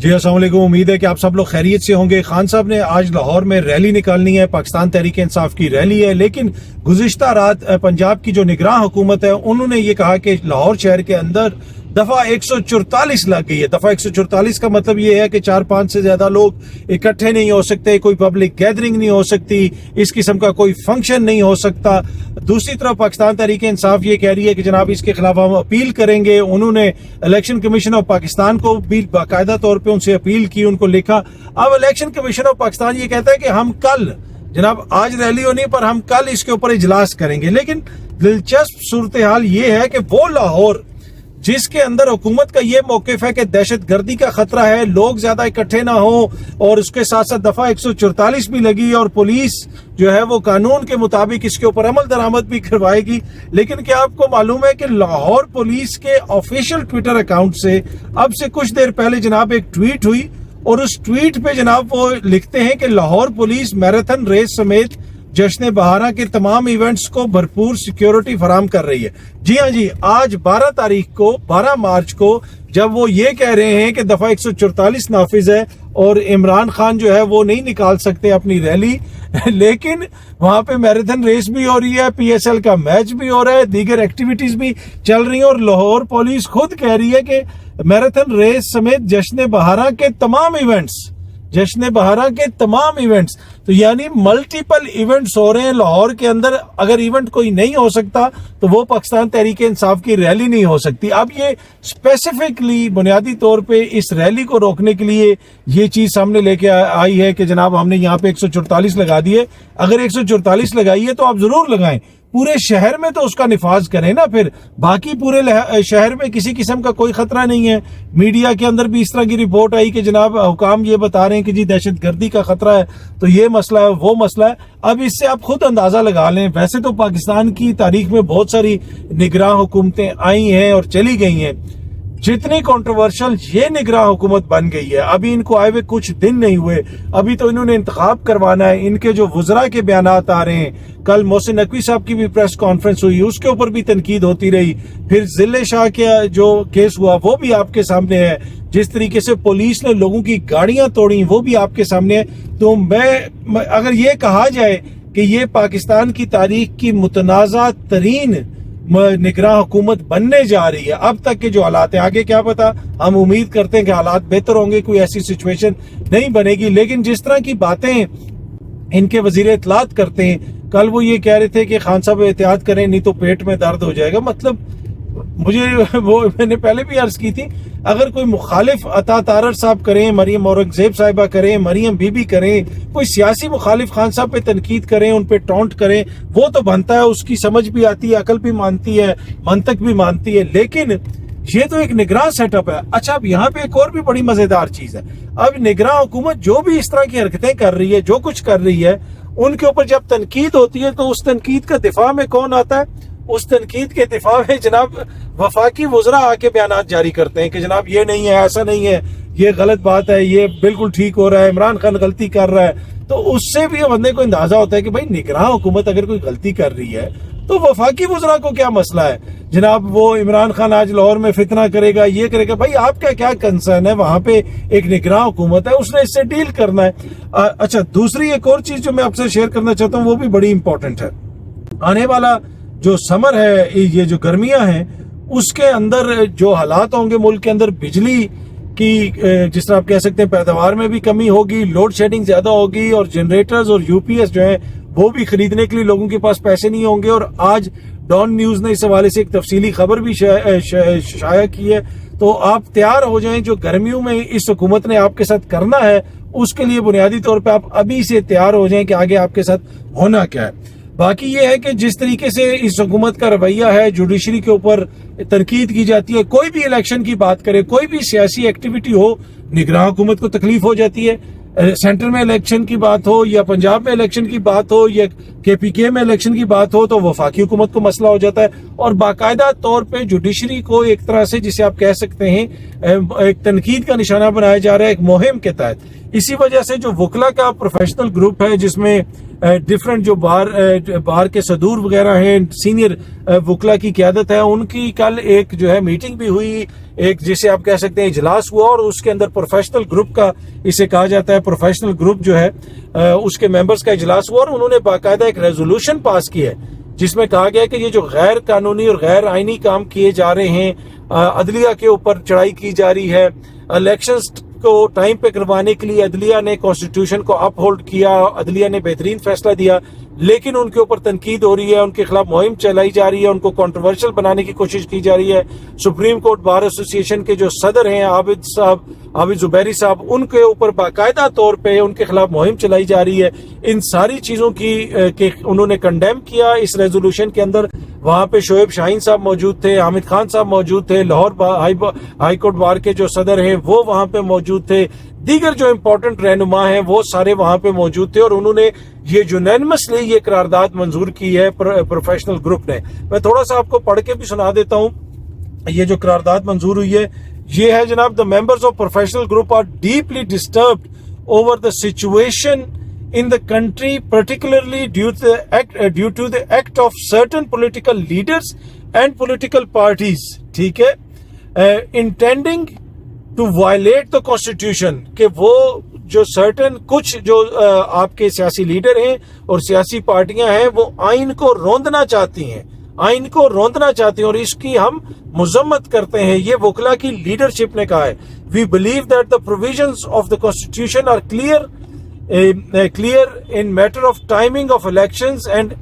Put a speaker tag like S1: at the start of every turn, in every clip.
S1: जी अस्सलाम वालेकुम। उम्मीद है कि आप सब लोग खैरियत से होंगे। खान साहब ने आज लाहौर में रैली निकालनी है, पाकिस्तान तहरीक इंसाफ की रैली है, लेकिन गुज़िश्ता रात पंजाब की जो निगरान हुकूमत है उन्होंने ये कहा कि लाहौर शहर के अंदर दफा 144 लग गई है। दफा 144 का मतलब ये है कि 4-5 से ज्यादा लोग इकट्ठे नहीं हो सकते, कोई पब्लिक गैदरिंग नहीं हो सकती, इस किस्म का कोई फंक्शन नहीं हो सकता। दूसरी तरफ पाकिस्तान तहरीक इंसाफ ये कह रही है कि जनाब इसके खिलाफ हम अपील करेंगे। उन्होंने इलेक्शन कमीशन ऑफ पाकिस्तान को भी बाकायदा तौर पर उनसे अपील की, उनको लिखा। अब इलेक्शन कमीशन ऑफ पाकिस्तान ये कहता है कि हम कल, जनाब आज रैली होनी पर हम कल इसके ऊपर इजलास करेंगे। लेकिन दिलचस्प सूरत हाल ये है कि वो लाहौर जिसके अंदर हुकूमत का ये मौकिफ है कि दहशतगर्दी का खतरा है, लोग ज्यादा इकट्ठे ना हो, और उसके साथ साथ दफा 144 भी लगी और पुलिस जो है वो कानून के मुताबिक इसके ऊपर अमल दरामद भी करवाएगी। लेकिन क्या आपको मालूम है कि लाहौर पुलिस के ऑफिशियल ट्विटर अकाउंट से अब से कुछ देर पहले जनाब एक ट्वीट हुई और उस ट्वीट पे जनाब वो लिखते हैं कि लाहौर पुलिस मैराथन रेस समेत जश्न बहारा के तमाम इवेंट्स को भरपूर सिक्योरिटी फराम कर रही है। जी हाँ जी, आज 12 मार्च को जब वो ये कह रहे हैं कि दफा 144 नाफिज है और इमरान खान जो है वो नहीं निकाल सकते अपनी रैली, लेकिन वहां पे मैराथन रेस भी हो रही है, PSL का मैच भी हो रहा है, दीगर एक्टिविटीज भी चल रही है और लाहौर पुलिस खुद कह रही है कि मैराथन रेस समेत जश्न बहारा के तमाम इवेंट्स, तो यानी मल्टीपल इवेंट्स हो रहे हैं लाहौर के अंदर। अगर इवेंट कोई नहीं हो सकता तो वो पाकिस्तान तहरीक इंसाफ की रैली नहीं हो सकती। अब ये स्पेसिफिकली बुनियादी तौर पे इस रैली को रोकने के लिए ये चीज सामने लेके आई है कि जनाब हमने यहाँ पे 144 लगा दिए। अगर 144 लगाई है तो आप जरूर लगाएं, पूरे शहर में तो उसका निफाज करें ना, फिर बाकी पूरे शहर में किसी किस्म का कोई खतरा नहीं है। मीडिया के अंदर भी इस तरह की रिपोर्ट आई कि जनाब हुकाम ये बता रहे हैं कि जी दहशतगर्दी का खतरा है, तो ये मसला है, वो मसला है। अब इससे आप खुद अंदाजा लगा लें। वैसे तो पाकिस्तान की तारीख में बहुत सारी निगरान हुकूमतें आई हैं और चली गई हैं, जितनी कंट्रोवर्शियल ये निगरान हुकूमत बन गई है, अभी इनको आए हुए कुछ दिन नहीं हुए, अभी तो इन्होंने इंतखाब करवाना है। इनके जो वुज़रा के बयानात आ रहे हैं, कल मोहसिन नकवी साहब की भी प्रेस कॉन्फ्रेंस हुई, उसके ऊपर भी तनकीद होती रही। फिर जिले शाह के जो केस हुआ वो भी आपके सामने है, जिस तरीके से पुलिस ने लोगों की गाड़ियां तोड़ी वो भी आपके सामने है। तो मैं अगर ये कहा जाए कि ये पाकिस्तान की तारीख की मुतनाज़ा तरीन निगरान हुकूमत बनने जा रही है, अब तक के जो हालात है, आगे क्या पता, हम उम्मीद करते हैं कि हालात बेहतर होंगे, कोई ऐसी सिचुएशन नहीं बनेगी। लेकिन जिस तरह की बातें इनके वजीर इत्तलात करते हैं, कल वो ये कह रहे थे कि खान साहब एहतियात करें नहीं तो पेट में दर्द हो जाएगा। मतलब मुझे वो मैंने पहले भी अर्ज की थी, अगर कोई मुखालिफ अता तारर साहब करें, मरियम औरंगजेब साहिबा करें, मरियम बीबी करें, कोई सियासी मुखालिफ खान साहब पे तनकीद करें, उन पे टॉन्ट करें, वो तो बनता है, उसकी समझ भी आती है, अकल भी मानती है, मंतक भी मानती है। लेकिन ये तो एक निगरान सेटअप है। अच्छा, अब यहाँ पे एक और भी बड़ी मजेदार चीज है। अब निगरान हुकूमत जो भी इस तरह की हरकतें कर रही है, जो कुछ कर रही है, उनके ऊपर जब तनकीद होती है तो उस तनकीद का दिफा में कौन आता है? उस तनकीद के दिफा में जनाब वफाकी वुज़रा आके बयानात जारी करते हैं कि जनाब ये नहीं है, ऐसा नहीं है, ये गलत बात है, ये बिल्कुल ठीक हो रहा है, इमरान खान गलती कर रहा है। तो उससे भी बंदे को अंदाजा होता है कि भाई निगरान हुकूमत अगर कोई गलती कर रही है तो वफाकी वुज़रा को क्या मसला है? जनाब वो इमरान खान आज लाहौर में फितना करेगा, ये करेगा, भाई आपका क्या कंसर्न है? वहां पे एक निगरान हुकूमत है, उसने इससे डील करना है। अच्छा, दूसरी एक और चीज जो मैं आपसे शेयर करना चाहता हूँ वो भी बड़ी इंपॉर्टेंट है। आने वाला जो समर है, ये जो गर्मियां हैं, उसके अंदर जो हालात होंगे मुल्क के अंदर, बिजली की जिस तरह आप कह सकते हैं पैदावार में भी कमी होगी, लोड शेडिंग ज्यादा होगी और जनरेटर्स और UPS जो है वो भी खरीदने के लिए लोगों के पास पैसे नहीं होंगे। और आज डॉन न्यूज ने इस हवाले से एक तफसीली खबर भी शाया की है। तो आप तैयार हो जाएं, जो गर्मियों में इस हुकूमत ने आपके साथ करना है उसके लिए बुनियादी तौर पे आप अभी से तैयार हो जाएं कि आगे आपके साथ होना क्या है। बाकी ये है कि जिस तरीके से इस हुकूमत का रवैया है, जुडिशरी के ऊपर तनकीद की जाती है, कोई भी इलेक्शन की बात करे, कोई भी सियासी एक्टिविटी हो, निगरान हुकूमत को तकलीफ हो जाती है। सेंटर में इलेक्शन की बात हो या पंजाब में इलेक्शन की बात हो या KPK में इलेक्शन की बात हो तो वफाकी हुकूमत को मसला हो जाता है। और बाकायदा तौर पे जुडिशरी को एक तरह से, जिसे आप कह सकते हैं, एक तनकीद का निशाना बनाया जा रहा है एक मुहिम के तहत। इसी वजह से जो वकला का प्रोफेशनल ग्रुप है, जिसमें डिफरेंट जो बार के सदूर वगैरह हैं, सीनियर वकला की क़यादत है, उनकी कल एक जो है मीटिंग भी हुई। एक जिसे आप कह सकते हैं इजलास हुआ और उसके अंदर प्रोफेशनल ग्रुप का, इसे कहा जाता है प्रोफेशनल ग्रुप जो है, उसके मेंबर्स का इजलास हुआ और उन्होंने बाकायदा एक रेजोल्यूशन पास किया है जिसमें कहा गया कि ये जो गैर कानूनी और गैर आईनी काम किए जा रहे हैं, अदलिया के ऊपर चढ़ाई की जा रही है, इलेक्शंस को टाइम पे करवाने के लिए अदलिया ने कॉन्स्टिट्यूशन को अपहोल्ड किया, अदलिया ने बेहतरीन फैसला दिया, लेकिन उनके ऊपर तनकीद हो रही है, उनके खिलाफ मुहिम चलाई जा रही है, उनको कंट्रोवर्शियल बनाने की कोशिश की जा रही है। सुप्रीम कोर्ट बार एसोसिएशन के जो सदर हैं आबिद जुबैरी साहब, उनके ऊपर बाकायदा तौर पे उनके खिलाफ मुहिम चलाई जा रही है। इन सारी चीजों की उन्होंने कंडेम किया इस रेजोल्यूशन के अंदर। वहां पे शोएब शाहीन साहब मौजूद थे, हामिद खान साहब मौजूद थे, लाहौर हाई कोर्ट बार के जो सदर हैं वो वहां पे मौजूद थे, दीगर जो इम्पोर्टेंट रहनुमा हैं वो सारे वहां पे मौजूद थे और उन्होंने ये यूनैनिमसली ये करारदाद मंजूर की है प्रोफेशनल ग्रुप ने। मैं थोड़ा सा आपको पढ़ के भी सुना देता हूं, ये जो करारदाद मंजूर हुई है ये है जनाब, the members of professional group are deeply disturbed over the situation in the country, particularly due to the act of certain political leaders and political parties, ठीक है, intending to violate the constitution, कि वो जो certain कुछ जो आपके सियासी leader हैं और सियासी पार्टियां हैं वो आइन को रोंदना चाहती हैं, आइन को रोंदना चाहती हैं और इसकी हम मुजम्मत करते हैं। ये वकला की लीडरशिप ने कहा है। We believe that the provisions of the constitution are clear in matter of timing of elections, and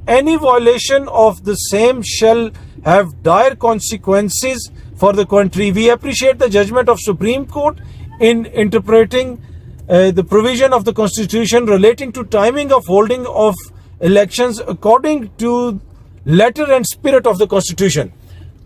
S1: any violation of the same shall have dire consequences for the country. We appreciate the judgment of Supreme Court in interpreting the provision of the Constitution relating to timing of holding of elections according to letter and spirit of the Constitution.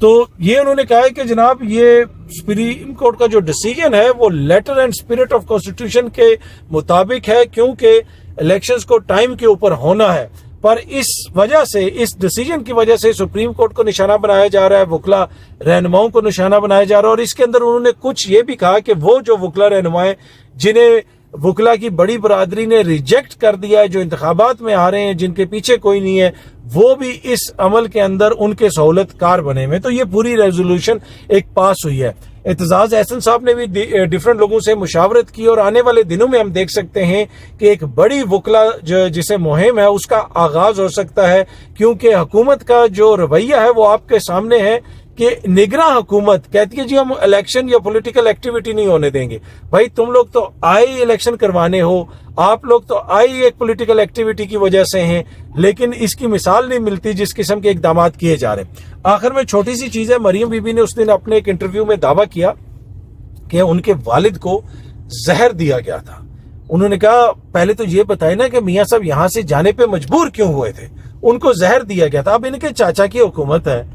S1: तो ये उन्होंने कहा है कि जनाब ये supreme court का जो डिसीजन है वो letter and spirit of constitution के मुताबिक है, क्योंकि इलेक्शंस को टाइम के ऊपर होना है। पर इस वजह से, इस डिसीजन की वजह से सुप्रीम कोर्ट को निशाना बनाया जा रहा है, वकला रहनुमाओं को निशाना बनाया जा रहा है। और इसके अंदर उन्होंने कुछ ये भी कहा कि वो जो वकला रहनुमाएं जिन्हें वकला की बड़ी बरादरी ने रिजेक्ट कर दिया है, जो इंतखाबात में आ रहे हैं, जिनके पीछे कोई नहीं है, वो भी इस अमल के अंदर उनके सहूलतकार बने हुए। तो ये पूरी रेजोल्यूशन एक पास हुई है। एतजाज एहसन साहब ने भी डिफरेंट लोगों से मुशावरत की और आने वाले दिनों में हम देख सकते हैं कि एक बड़ी वकला जिसे मुहिम है उसका आगाज हो सकता है, क्योंकि हुकूमत का जो रवैया है वो आपके सामने है कि निगरान हुकूमत कहती है जी हम इलेक्शन या पॉलिटिकल एक्टिविटी नहीं होने देंगे। भाई तुम लोग तो आए इलेक्शन करवाने हो, आप लोग तो आए एक पॉलिटिकल एक्टिविटी की वजह से हैं, लेकिन इसकी मिसाल नहीं मिलती जिस किस्म के इकदाम किए जा रहे हैं। आखिर में छोटी सी चीज है, मरियम बीबी ने उस दिन अपने एक इंटरव्यू में दावा किया कि उनके वालिद को जहर दिया गया था। उन्होंने कहा पहले तो ये बताए ना कि मियाँ साहब यहाँ से जाने पे मजबूर क्यों हुए थे, उनको जहर दिया गया था। अब इनके चाचा की हुकूमत है,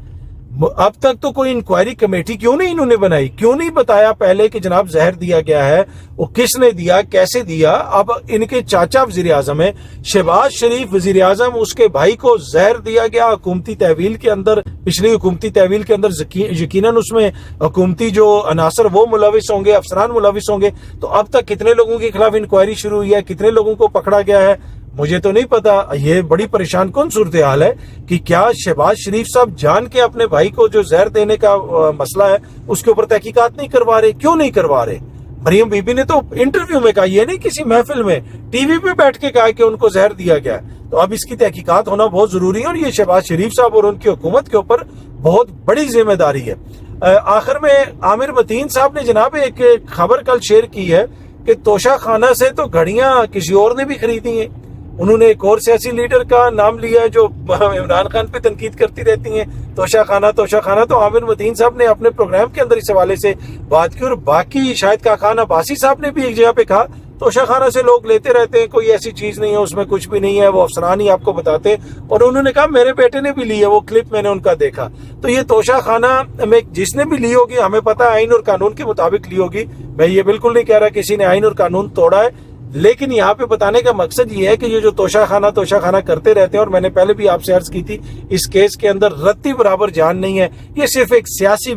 S1: अब तक तो कोई इंक्वायरी कमेटी क्यों नहीं इन्होंने बनाई, क्यों नहीं बताया पहले कि जनाब जहर दिया गया है, वो किसने दिया, कैसे दिया। अब इनके चाचा वजीर आजम है, शहबाज शरीफ वजीर आजम, उसके भाई को जहर दिया गया हुकूमती तहवील के अंदर, पिछली हुकूमती तहवील के अंदर यकीनन उसमें हुकूमती जो अनासर वो मुलविस होंगे, अफसरान मुलविस होंगे। तो अब तक कितने लोगों के खिलाफ इंक्वायरी शुरू हुई है, कितने लोगों को पकड़ा गया है, मुझे तो नहीं पता। ये बड़ी परेशान कौन सूरत हाल है कि क्या शहबाज शरीफ साहब जान के अपने भाई को जो जहर देने का मसला है उसके ऊपर तहकीकात नहीं करवा रहे, क्यों नहीं करवा रहे। मरियम बीबी ने तो इंटरव्यू में कहा, ये नहीं किसी महफिल में, टीवी पे बैठ के कहा कि उनको जहर दिया गया। तो अब इसकी तहकीकात होना बहुत जरूरी है और ये शहबाज शरीफ साहब और उनकी हुकूमत के ऊपर बहुत बड़ी जिम्मेदारी है। आखिर में आमिर मतीन साहब ने जनाब एक खबर कल शेयर की है कि तोशा खाना से तो घड़ियां किसी और ने भी खरीदी हैं। उन्होंने एक और सियासी लीडर का नाम लिया है जो इमरान खान पे तनकीद करती रहती हैं, तोशा खाना। तो आमिर मतीन साहब ने अपने प्रोग्राम के अंदर इस हवाले से बात की और बाकी शायद का खान अब्बासी साहब ने भी एक जगह पे कहा तोशा खाना से लोग लेते रहते हैं, कोई ऐसी चीज नहीं है, उसमें कुछ भी नहीं है, वो अफसरान ही आपको बताते हैं। और उन्होंने कहा मेरे बेटे ने भी ली है, वो क्लिप मैंने उनका देखा। तो ये तोशा खाना में जिसने भी ली होगी, हमें पता है आइन और कानून के मुताबिक ली होगी। मैं ये बिल्कुल नहीं कह रहा किसी ने आइन और कानून तोड़ा है, लेकिन यहाँ पे बताने का मकसद ये है कि ये जो तोशा खाना करते रहते हैं, और मैंने पहले भी आपसे अर्ज की थी, इस केस के अंदर रत्ती बराबर जान नहीं है। ये सिर्फ एक सियासी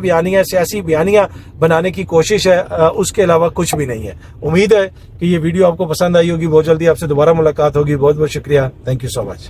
S1: बयानियां बनाने की कोशिश है, उसके अलावा कुछ भी नहीं है। उम्मीद है कि ये वीडियो आपको पसंद आई होगी। बहुत जल्दी आपसे दोबारा मुलाकात होगी। बहुत बहुत शुक्रिया। Thank you so much.